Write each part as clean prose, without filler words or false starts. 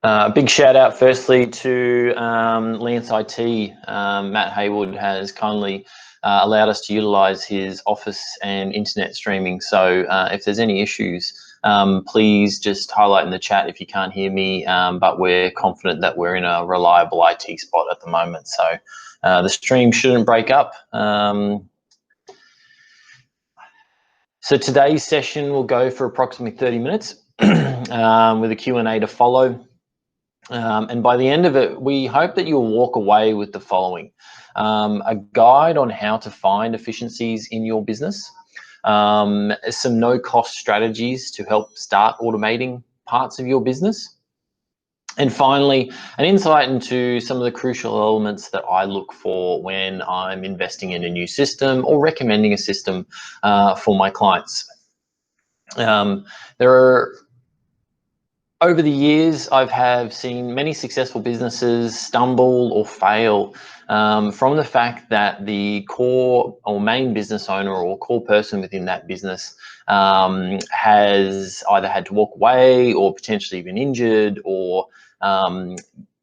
A big shout out firstly to Lance IT. Matt Haywood has kindly allowed us to utilize his office and internet streaming. So if there's any issues, please just highlight in the chat if you can't hear me, but we're confident that we're in a reliable IT spot at the moment. So the stream shouldn't break up. So today's session will go for approximately 30 minutes with a Q&A to follow. And by the end of it, we hope that you'll walk away with the following: a guide on how to find efficiencies in your business, some no-cost strategies to help start automating parts of your business, and finally, an insight into some of the crucial elements that I look for when I'm investing in a new system or recommending a system for my clients. Over the years, I have seen many successful businesses stumble or fail from the fact that the core or main business owner or core person within that business has either had to walk away or potentially been injured, or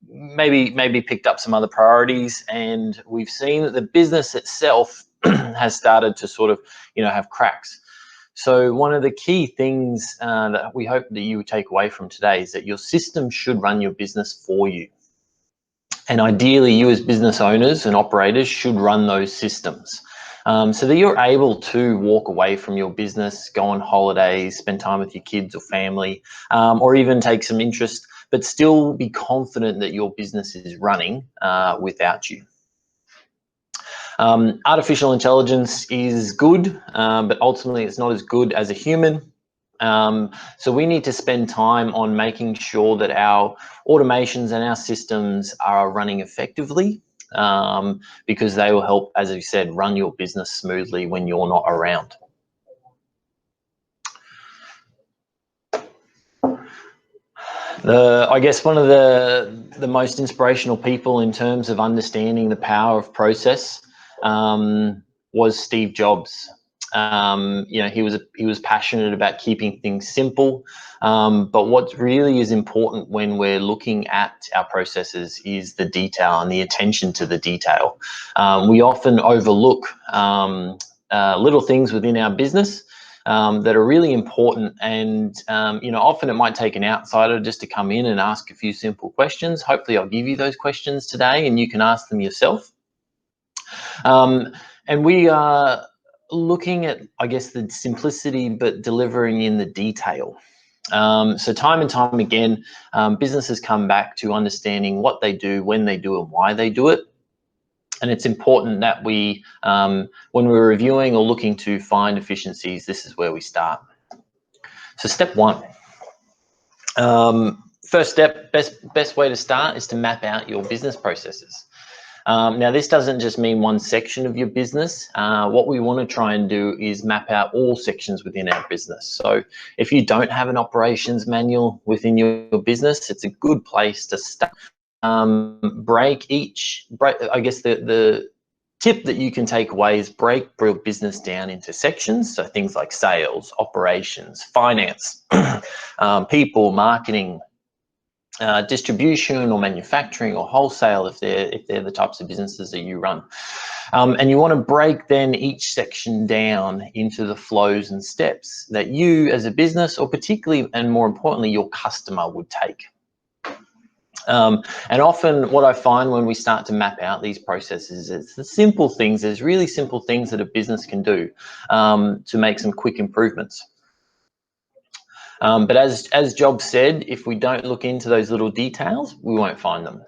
maybe picked up some other priorities, and we've seen that the business itself has started to sort of, have cracks. So one of the key things that we hope that you take away from today is that your system should run your business for you. And ideally, you as business owners and operators should run those systems so that you're able to walk away from your business, go on holidays, spend time with your kids or family, or even take some interest, but still be confident that your business is running without you. Artificial intelligence is good, but ultimately it's not as good as a human. So we need to spend time on making sure that our automations and our systems are running effectively, because they will help, as I said, run your business smoothly when you're not around. I guess one of the most inspirational people in terms of understanding the power of process was Steve Jobs. He was passionate about keeping things simple, but what really is important when we're looking at our processes is the detail and the attention to the detail. We often overlook little things within our business that are really important, and often it might take an outsider just to come in and ask a few simple questions. Hopefully I'll give you those questions today and you can ask them yourself. And we are looking at, I guess, the simplicity, but delivering in the detail. So time and time again, businesses come back to understanding what they do, when they do, and why they do it. And it's important that we, when we're reviewing or looking to find efficiencies, this is where we start. So step one. First step, best way to start is to map out your business processes. Now, this doesn't just mean one section of your business. What we want to try and do is map out all sections within our business. So if you don't have an operations manual within your business, it's a good place to start. I guess the tip that you can take away is break your business down into sections. So things like sales, operations, finance, people, marketing, distribution or manufacturing or wholesale, if they're the types of businesses that you run. And you want to break then each section down into the flows and steps that you as a business, or particularly and more importantly, your customer would take. And often what I find when we start to map out these processes, it's the simple things. There's really simple things that a business can do to make some quick improvements. But as Job said, if we don't look into those little details, we won't find them.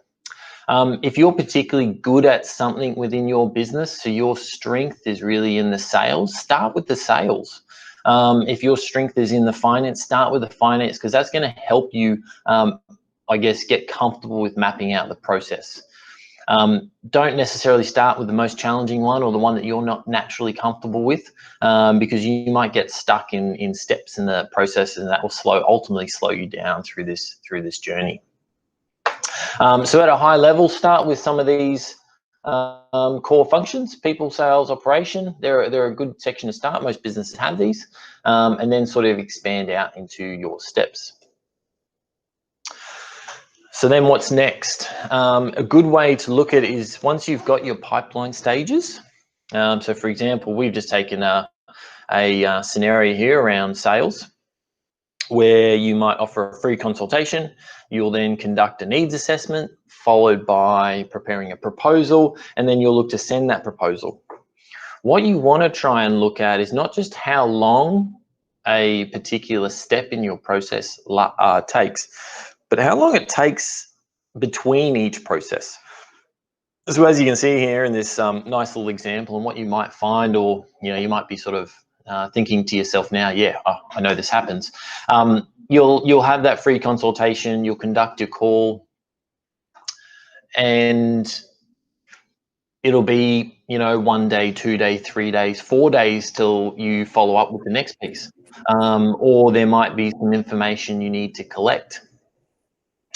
If you're particularly good at something within your business, so your strength is really in the sales, start with the sales. If your strength is in the finance, start with the finance, because that's going to help you, I guess, get comfortable with mapping out the process. Don't necessarily start with the most challenging one or the one that you're not naturally comfortable with, because you might get stuck in steps in the process, and that will ultimately slow you down through this journey. So at a high level, start with some of these core functions: people, sales, operation. They're a good section to start. Most businesses have these, and then sort of expand out into your steps. So then what's next? A good way to look at it is once you've got your pipeline stages. So for example, we've just taken a scenario here around sales, where you might offer a free consultation. You'll then conduct a needs assessment, followed by preparing a proposal, and then you'll look to send that proposal. What you want to try and look at is not just how long a particular step in your process takes, but how long it takes between each process. So as you can see here in this nice little example, and what you might find, or you might be sort of thinking to yourself now, yeah, I know this happens. You'll have that free consultation, you'll conduct your call, and it'll be 1 day, 2 days, 3 days, 4 days till you follow up with the next piece, or there might be some information you need to collect.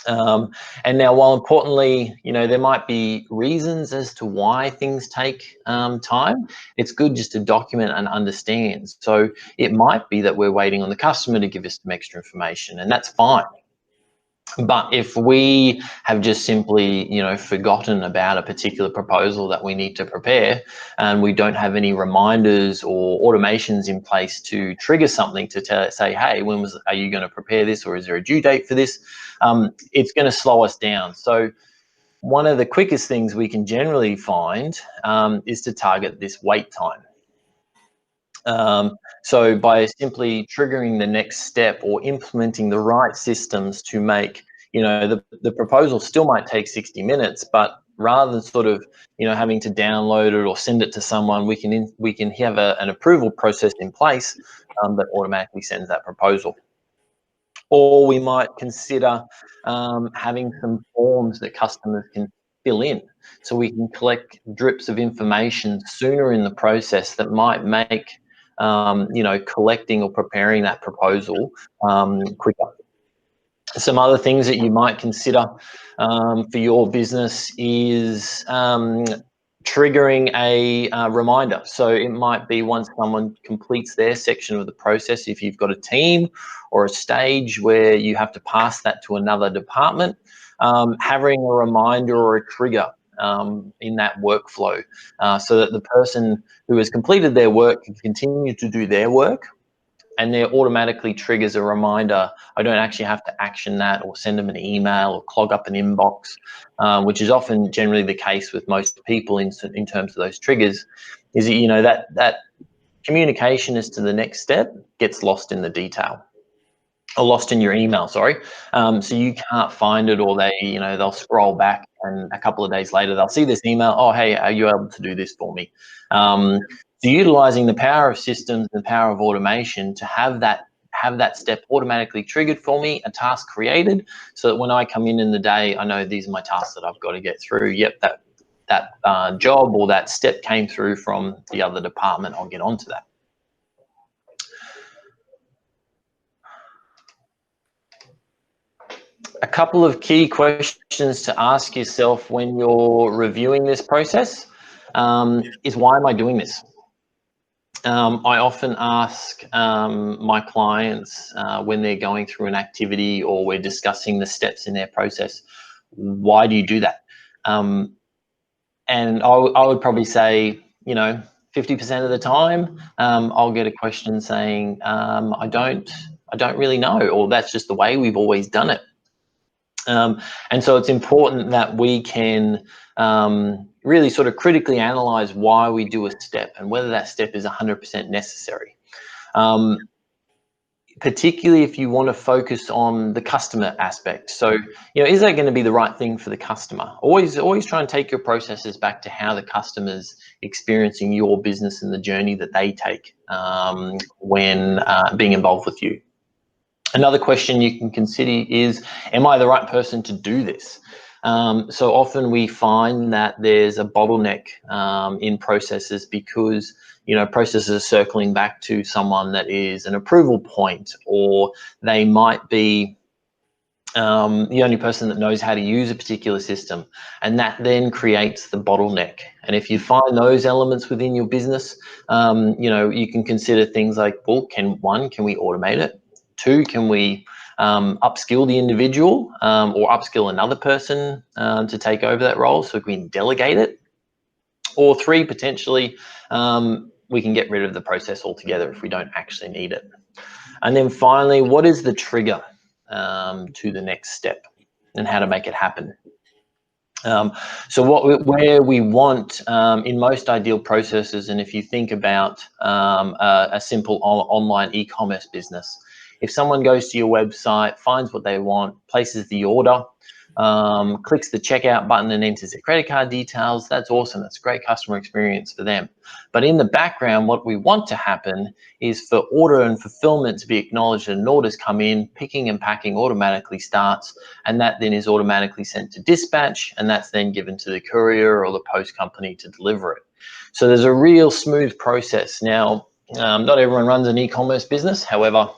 And now, while importantly, there might be reasons as to why things take time, it's good just to document and understand. So it might be that we're waiting on the customer to give us some extra information, and that's fine. But if we have just simply, forgotten about a particular proposal that we need to prepare, and we don't have any reminders or automations in place to trigger something to say, hey, are you going to prepare this, or is there a due date for this? It's going to slow us down. So one of the quickest things we can generally find is to target this wait time. So by simply triggering the next step or implementing the right systems to make, the proposal still might take 60 minutes, but rather than sort of, having to download it or send it to someone, we can have an approval process in place that automatically sends that proposal. Or we might consider having some forms that customers can fill in, so we can collect drips of information sooner in the process that might make collecting or preparing that proposal quicker. Some other things that you might consider for your business is triggering a reminder. So it might be once someone completes their section of the process, if you've got a team or a stage where you have to pass that to another department, having a reminder or a trigger in that workflow, so that the person who has completed their work can continue to do their work, and there automatically triggers a reminder. I don't actually have to action that or send them an email or clog up an inbox, which is often generally the case with most people in terms of those triggers, is that, that communication as to the next step gets lost in the detail. Or lost in your email, sorry. So you can't find it, or they'll scroll back, and a couple of days later they'll see this email. Oh, hey, are you able to do this for me? So utilizing the power of systems, the power of automation to have that step automatically triggered for me, a task created, so that when I come in the day, I know these are my tasks that I've got to get through. Yep, that job or that step came through from the other department. I'll get onto that. A couple of key questions to ask yourself when you're reviewing this process is, why am I doing this? I often ask my clients when they're going through an activity or we're discussing the steps in their process, why do you do that? And I would probably say, 50% of the time, I'll get a question saying, I don't really know, or that's just the way we've always done it. And so it's important that we can really sort of critically analyze why we do a step and whether that step is 100% necessary. Particularly if you want to focus on the customer aspect. So, is that going to be the right thing for the customer? Always try and take your processes back to how the customer's experiencing your business and the journey that they take when being involved with you. Another question you can consider is, am I the right person to do this? So often we find that there's a bottleneck in processes because, processes are circling back to someone that is an approval point, or they might be the only person that knows how to use a particular system, and that then creates the bottleneck. And if you find those elements within your business, you can consider things like, well, can we automate it? 2, can we upskill the individual or upskill another person to take over that role so we can delegate it. Or 3, potentially, we can get rid of the process altogether if we don't actually need it. And then finally, what is the trigger to the next step and how to make it happen? So where we want in most ideal processes, and if you think about a simple online e-commerce business, if someone goes to your website, finds what they want, places the order, clicks the checkout button and enters their credit card details, that's awesome. That's a great customer experience for them. But in the background, what we want to happen is for order and fulfillment to be acknowledged and orders come in, picking and packing automatically starts, and that then is automatically sent to dispatch, and that's then given to the courier or the post company to deliver it. So there's a real smooth process. Now, not everyone runs an e-commerce business. However,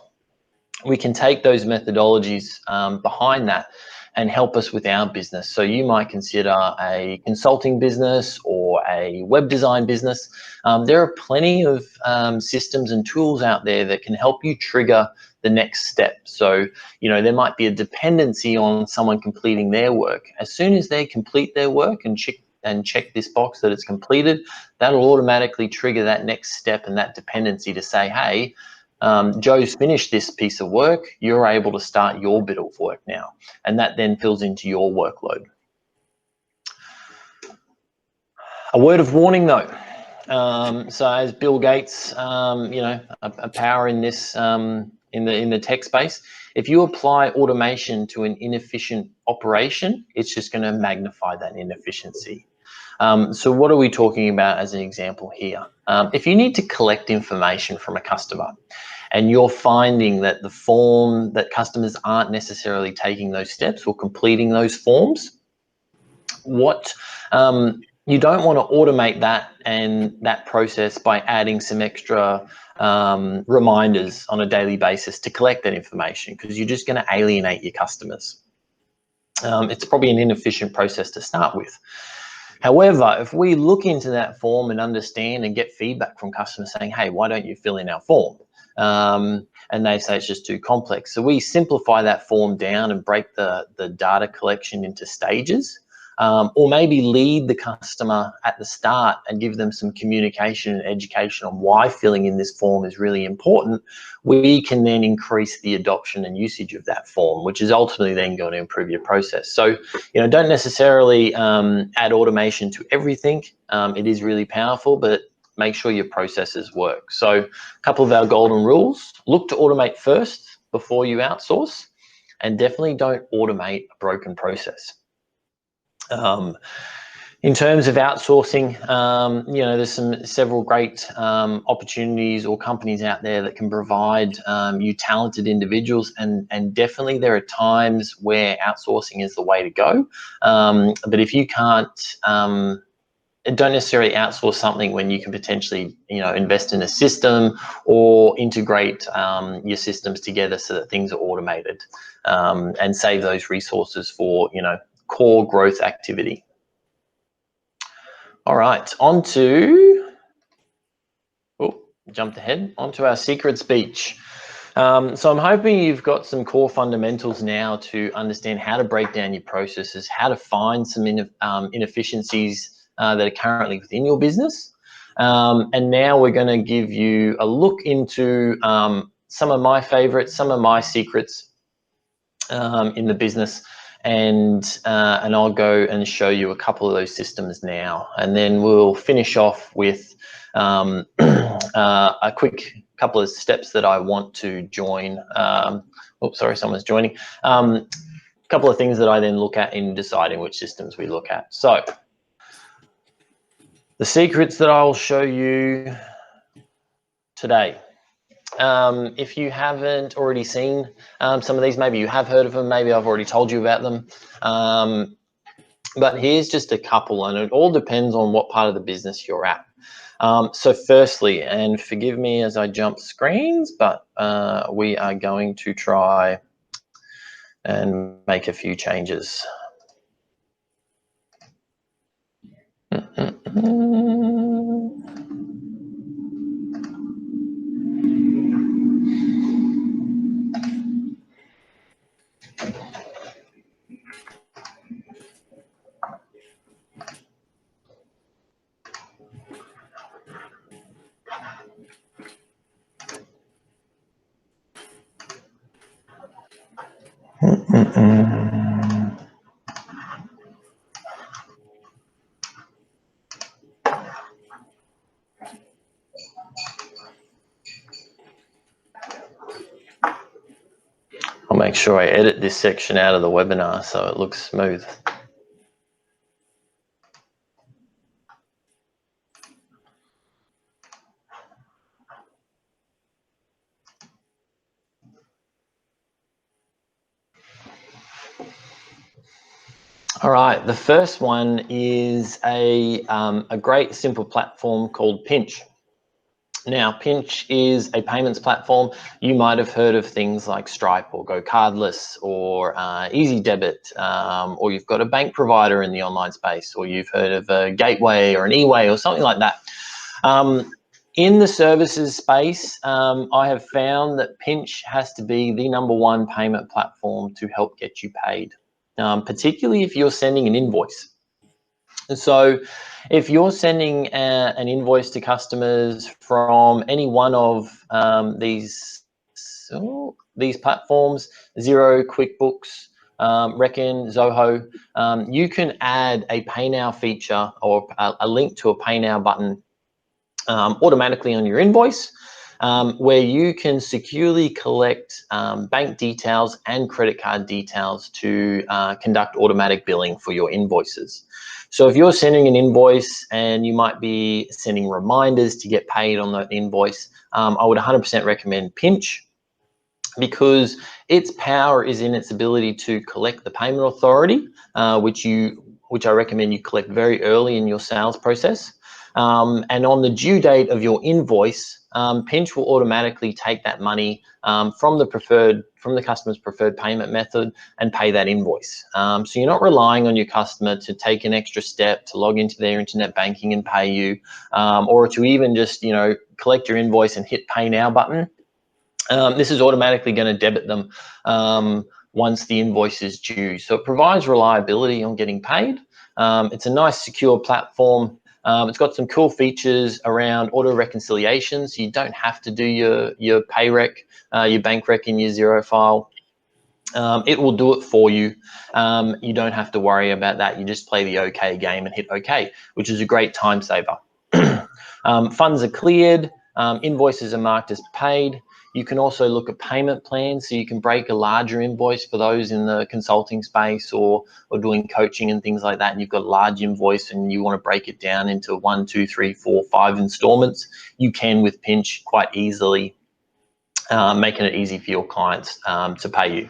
we can take those methodologies behind that and help us with our business. So you might consider a consulting business or a web design business. There are plenty of systems and tools out there that can help you trigger the next step. So, you know, there might be a dependency on someone completing their work. As soon as they complete their work and check this box that it's completed, that'll automatically trigger that next step and that dependency to say, hey, Joe's finished this piece of work, you're able to start your bit of work now. And that then fills into your workload. A word of warning though. So as Bill Gates, you know, a power in this, in the tech space, if you apply automation to an inefficient operation, it's just going to magnify that inefficiency. So what are we talking about as an example here? If you need to collect information from a customer and you're finding that the form that customers aren't necessarily taking those steps or completing those forms, what you don't want to automate that and that process by adding some extra reminders on a daily basis to collect that information, because you're just going to alienate your customers. It's probably an inefficient process to start with. However, if we look into that form and understand and get feedback from customers saying, hey, why don't you fill in our form? And they say it's just too complex. So we simplify that form down and break the data collection into stages, or maybe lead the customer at the start and give them some communication and education on why filling in this form is really important. We can then increase the adoption and usage of that form, which is ultimately then going to improve your process. So, you know, don't necessarily add automation to everything. It is really powerful, but make sure your processes work. So a couple of our golden rules: look to automate first before you outsource, and definitely don't automate a broken process. In terms of outsourcing, you know, there's several great opportunities or companies out there that can provide you talented individuals, and definitely there are times where outsourcing is the way to go. But if you can't, don't necessarily outsource something when you can potentially, you know, invest in a system or integrate your systems together so that things are automated, and save those resources for, you know, core growth activity. All right, on to, jumped ahead, onto our secret speech. So I'm hoping you've got some core fundamentals now to understand how to break down your processes, how to find some inefficiencies that are currently within your business. And now we're going to give you a look into some of my favorites, some of my secrets in the business, and I'll go and show you a couple of those systems now, and then we'll finish off with a quick couple of steps that I want to join. Oops, sorry, someone's joining. A couple of things that I then look at in deciding which systems we look at. So the secrets that I'll show you today. If you haven't already seen some of these, maybe you have heard of them, maybe I've already told you about them. But here's just a couple, and it all depends on what part of the business you're at. So firstly, and forgive me as I jump screens, but we are going to try and make a few changes. I'll make sure I edit this section out of the webinar so it looks smooth. All right, the first one is a great simple platform called Pinch. Now, Pinch is a payments platform. You might have heard of things like Stripe or Go Cardless or Easy Debit, or you've got a bank provider in the online space, or you've heard of a Gateway or an eWay or something like that. In the services space, I have found that Pinch has to be the #1 payment platform to help get you paid, particularly if you're sending an invoice. And so if you're sending an invoice to customers from any one of these platforms, Xero, QuickBooks, Reckon, Zoho, you can add a Pay Now feature or a link to a Pay Now button automatically on your invoice, where you can securely collect bank details and credit card details to conduct automatic billing for your invoices. So if you're sending an invoice and you might be sending reminders to get paid on that invoice, I would 100% recommend Pinch, because its power is in its ability to collect the payment authority, which I recommend you collect very early in your sales process. And on the due date of your invoice, Pinch will automatically take that money from the customer's preferred payment method and pay that invoice. So you're not relying on your customer to take an extra step to log into their internet banking and pay you, or to even just collect your invoice and hit Pay Now button. This is automatically going to debit them once the invoice is due. So it provides reliability on getting paid. It's a nice, secure platform. It's got some cool features around auto reconciliation, so you don't have to do your pay rec, your bank rec in your Xero file. It will do it for you. You don't have to worry about that. You just play the OK game and hit OK, which is a great time saver. Funds are cleared. Invoices are marked as paid. You can also look at payment plans, so you can break a larger invoice for those in the consulting space or doing coaching and things like that, and you've got a large invoice and you want to break it down into 1, 2, 3, 4, 5 installments. You can with Pinch quite easily, making it easy for your clients to pay you.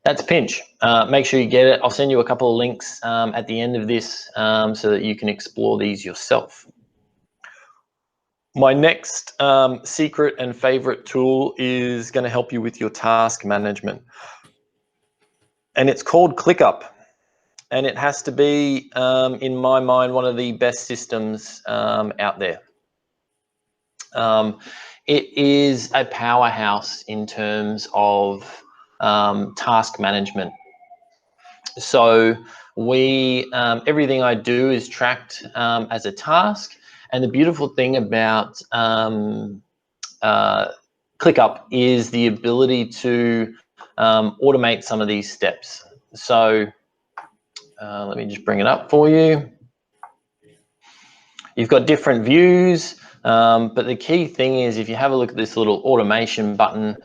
That's Pinch. Make sure you get it. I'll send you a couple of links at the end of this so that you can explore these yourself. My next secret and favorite tool is going to help you with your task management. And it's called ClickUp. And it has to be, in my mind, one of the best systems out there. It is a powerhouse in terms of task management. So everything I do is tracked as a task. And the beautiful thing about ClickUp is the ability to automate some of these steps. So let me just bring it up for you. You've got different views, but the key thing is if you have a look at this little automation button,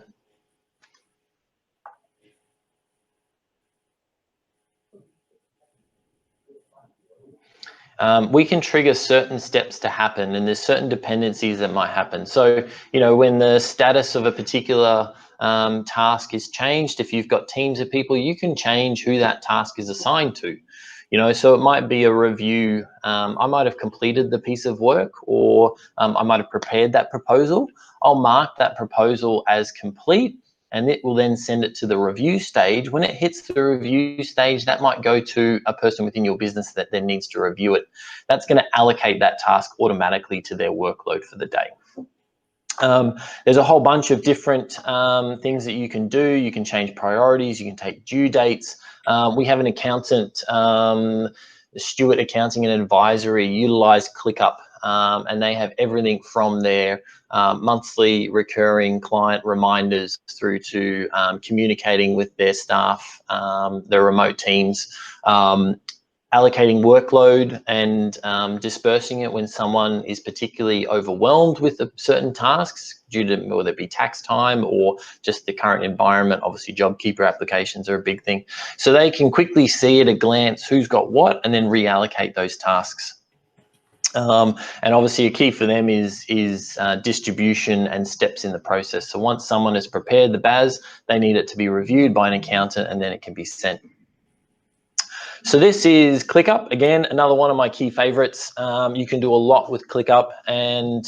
we can trigger certain steps to happen, and there's certain dependencies that might happen. So, when the status of a particular task is changed, if you've got teams of people, you can change who that task is assigned to. So it might be a review. I might have completed the piece of work, or I might have prepared that proposal. I'll mark that proposal as complete, and it will then send it to the review stage. When it hits the review stage, that might go to a person within your business that then needs to review it. That's going to allocate that task automatically to their workload for the day. There's a whole bunch of different things that you can do. You can change priorities. You can take due dates. We have an accountant, Stewart Accounting and Advisory, utilize ClickUp and they have everything from their monthly recurring client reminders through to communicating with their staff, their remote teams, allocating workload and dispersing it when someone is particularly overwhelmed with certain tasks due to whether it be tax time or just the current environment. Obviously, JobKeeper applications are a big thing. So they can quickly see at a glance who's got what and then reallocate those tasks. And obviously a key for them is distribution and steps in the process. So once someone has prepared the BAS, they need it to be reviewed by an accountant and then it can be sent. So this is ClickUp. Again, another one of my key favorites. You can do a lot with ClickUp, and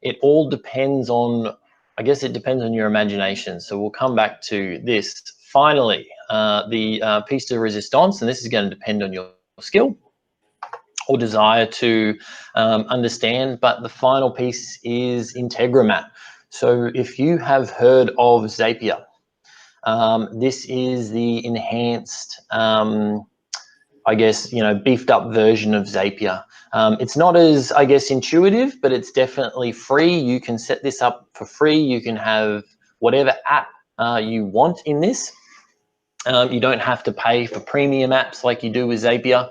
it all depends on, I guess it depends on your imagination. So we'll come back to this. Finally, the piece de resistance, and this is going to depend on your skill or desire to understand, but the final piece is Integromat. So if you have heard of Zapier, this is the enhanced, I guess, beefed up version of Zapier. It's not as, I guess, intuitive, but it's definitely free. You can set this up for free. You can have whatever app you want in this. You don't have to pay for premium apps like you do with Zapier.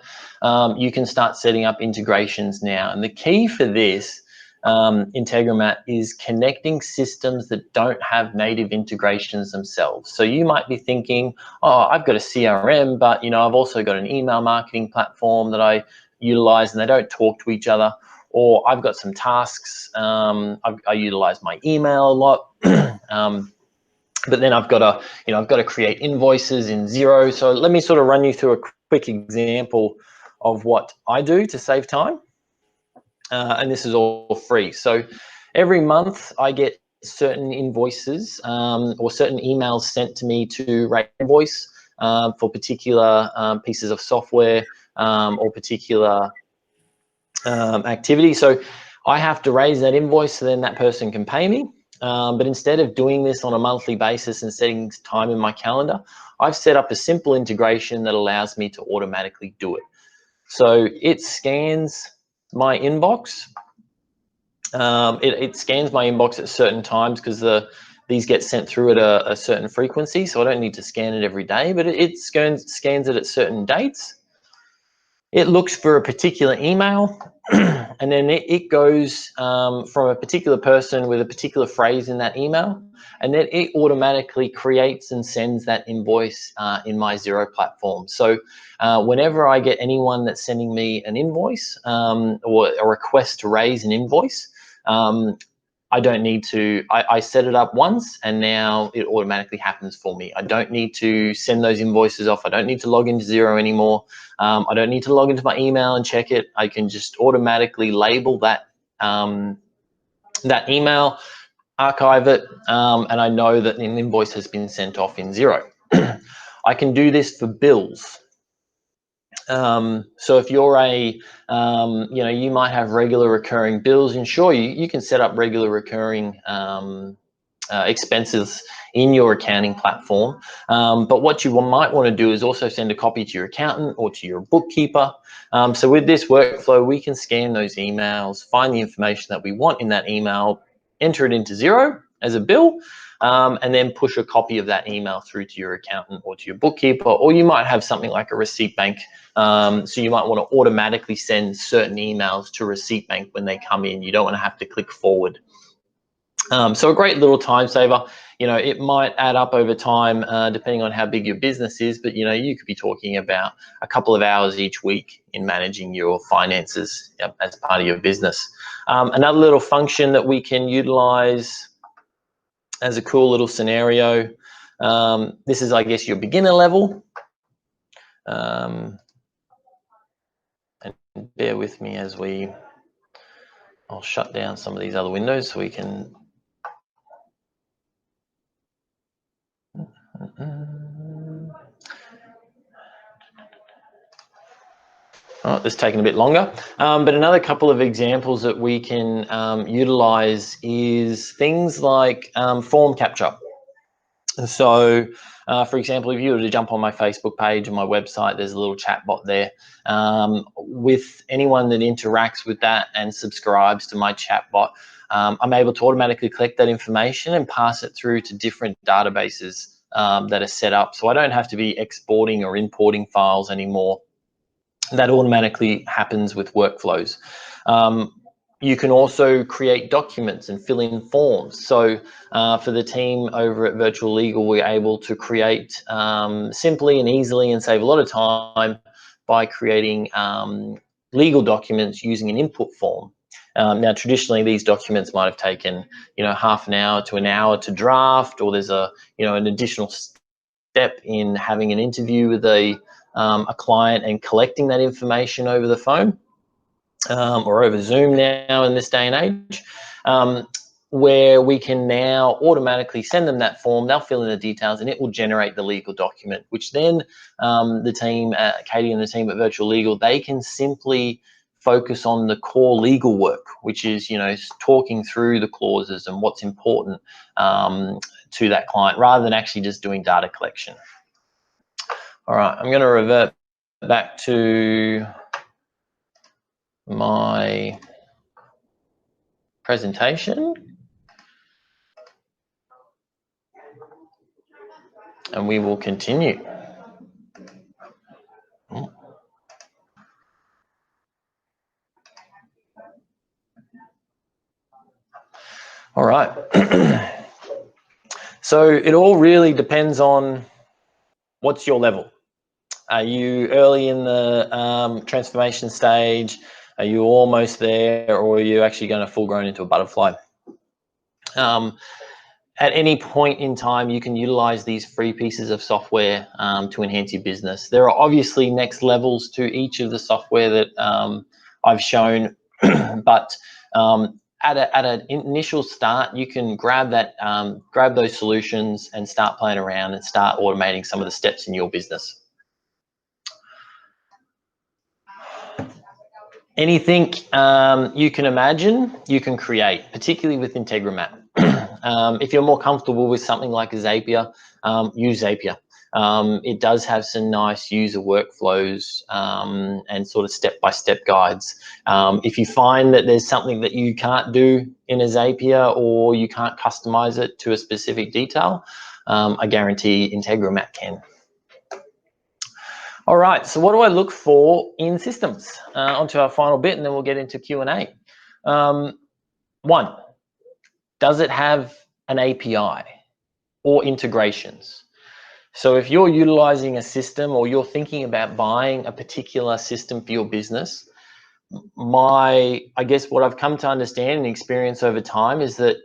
You can start setting up integrations now. And the key for this, Integromat, is connecting systems that don't have native integrations themselves. So you might be thinking, oh, I've got a CRM, but I've also got an email marketing platform that I utilize and they don't talk to each other. Or I've got some tasks, I utilize my email a lot. But then I've got to create invoices in Xero. So let me sort of run you through a quick example of what I do to save time. And this is all free. So every month I get certain invoices or certain emails sent to me to rate invoice for particular pieces of software or particular activity. So I have to raise that invoice so then that person can pay me. But instead of doing this on a monthly basis and setting time in my calendar, I've set up a simple integration that allows me to automatically do it. So it scans my inbox. It scans my inbox at certain times because these get sent through at a certain frequency. So I don't need to scan it every day, but it scans it at certain dates. It looks for a particular email, and then it goes from a particular person with a particular phrase in that email, and then it automatically creates and sends that invoice in my Xero platform. So whenever I get anyone that's sending me an invoice or a request to raise an invoice, I don't need to, I set it up once and now it automatically happens for me. I don't need to send those invoices off. I don't need to log into Xero anymore. I don't need to log into my email and check it. I can just automatically label that, that email, archive it, and I know that an invoice has been sent off in Xero. I can do this for bills. So if you're you might have regular recurring bills, and sure, you can set up regular recurring expenses in your accounting platform. But what you might want to do is also send a copy to your accountant or to your bookkeeper. So with this workflow, we can scan those emails, find the information that we want in that email, enter it into Xero as a bill, and then push a copy of that email through to your accountant or to your bookkeeper, or you might have something like a receipt bank. So you might want to automatically send certain emails to receipt bank when they come in. You don't want to have to click forward. So a great little time saver. It might add up over time depending on how big your business is, but you could be talking about a couple of hours each week in managing your finances as part of your business. Another little function that we can utilize as a cool little scenario. This is, I guess, your beginner level. And bear with me as I'll shut down some of these other windows so we can. Oh, this is taking a bit longer, but another couple of examples that we can utilize is things like form capture. So, for example, if you were to jump on my Facebook page and my website, there's a little chat bot there. With anyone that interacts with that and subscribes to my chat bot, I'm able to automatically collect that information and pass it through to different databases that are set up. So I don't have to be exporting or importing files anymore. That automatically happens with workflows. You can also create documents and fill in forms. So for the team over at Virtual Legal, we're able to create simply and easily and save a lot of time by creating legal documents using an input form. Now, traditionally, these documents might have taken, half an hour to an hour to draft, or there's an additional step in having an interview with a client and collecting that information over the phone or over Zoom now in this day and age, where we can now automatically send them that form. They'll fill in the details and it will generate the legal document, which then the team, Katie and the team at Virtual Legal, they can simply focus on the core legal work, which is, talking through the clauses and what's important to that client, rather than actually just doing data collection. All right, I'm going to revert back to my presentation, and we will continue. All right. So it all really depends on what's your level. Are you early in the transformation stage? Are you almost there, or are you actually going to full grown into a butterfly? At any point in time, you can utilize these free pieces of software to enhance your business. There are obviously next levels to each of the software that I've shown, but at an initial start, you can grab those solutions and start playing around and start automating some of the steps in your business. Anything you can imagine, you can create, particularly with Integromat. If you're more comfortable with something like Zapier, use Zapier. It does have some nice user workflows and sort of step-by-step guides. If you find that there's something that you can't do in a Zapier, or you can't customize it to a specific detail, I guarantee Integromat can. All right, so what do I look for in systems? Onto our final bit, and then we'll get into Q&A. One, does it have an API or integrations? So if you're utilizing a system, or you're thinking about buying a particular system for your business, I guess what I've come to understand and experience over time is that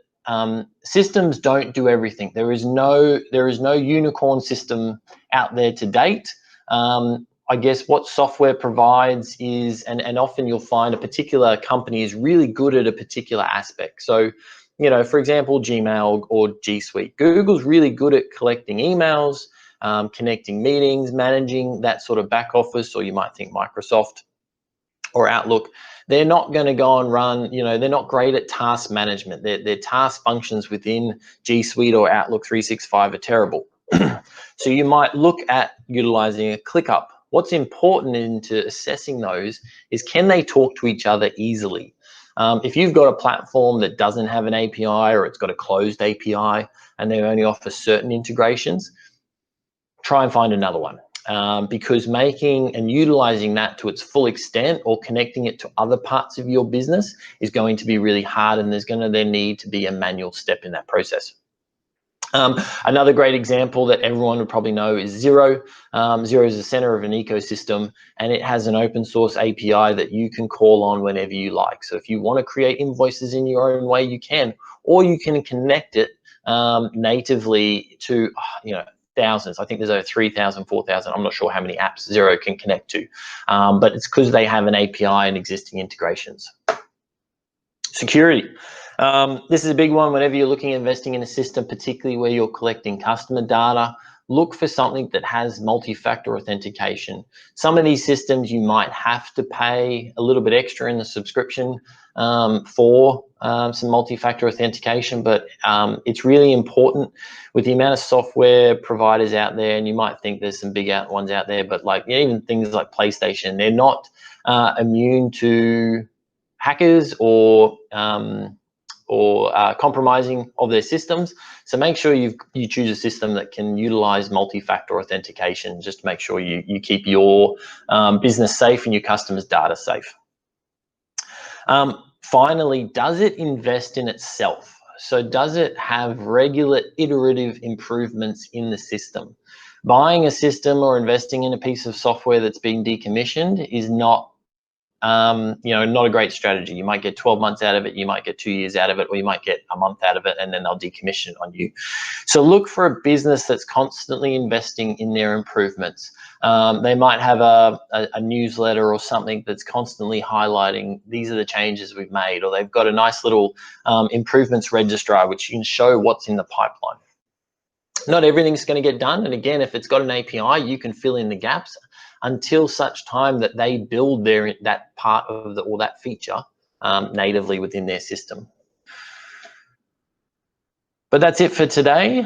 systems don't do everything. There is no unicorn system out there to date. I guess what software provides is, and often you'll find a particular company is really good at a particular aspect. So, for example, Gmail or G Suite. Google's really good at collecting emails, connecting meetings, managing that sort of back office, or you might think Microsoft or Outlook. They're not going to go and run, they're not great at task management. Their task functions within G Suite or Outlook 365 are terrible. So you might look at utilizing a ClickUp. What's important into assessing those is, can they talk to each other easily? If you've got a platform that doesn't have an API, or it's got a closed API and they only offer certain integrations, try and find another one. Because making and utilizing that to its full extent, or connecting it to other parts of your business, is going to be really hard, and there's going to then need to be a manual step in that process. Another great example that everyone would probably know is Xero. Xero is the center of an ecosystem, and it has an open source API that you can call on whenever you like. So if you want to create invoices in your own way, you can, or you can connect it natively to, thousands. I think there's over 3,000, 4,000. I'm not sure how many apps Xero can connect to, but it's because they have an API and existing integrations. Security. This is a big one whenever you're looking at investing in a system, particularly where you're collecting customer data. look for something that has multi-factor authentication. Some of these systems you might have to pay a little bit extra in the subscription for some multi-factor authentication, but it's really important with the amount of software providers out there, and you might think there's some big ones out there, but like even things like PlayStation, they're not immune to hackers or compromising of their systems. So make sure you choose a system that can utilize multi-factor authentication, just to make sure you keep your business safe and your customers' data safe. Finally, does it invest in itself? So does it have regular iterative improvements in the system? Buying a system or investing in a piece of software that's been decommissioned is not not a great strategy. You might get 12 months out of it, you might get 2 years out of it, or you might get a month out of it, and then they'll decommission it on you. So look for a business that's constantly investing in their improvements. They might have a newsletter or something that's constantly highlighting these are the changes we've made, or they've got a nice little improvements registrar which you can show what's in the pipeline. Not everything's going to get done, and again, if it's got an API, you can fill in the gaps until such time that they build that part of or that feature natively within their system. But that's it for today.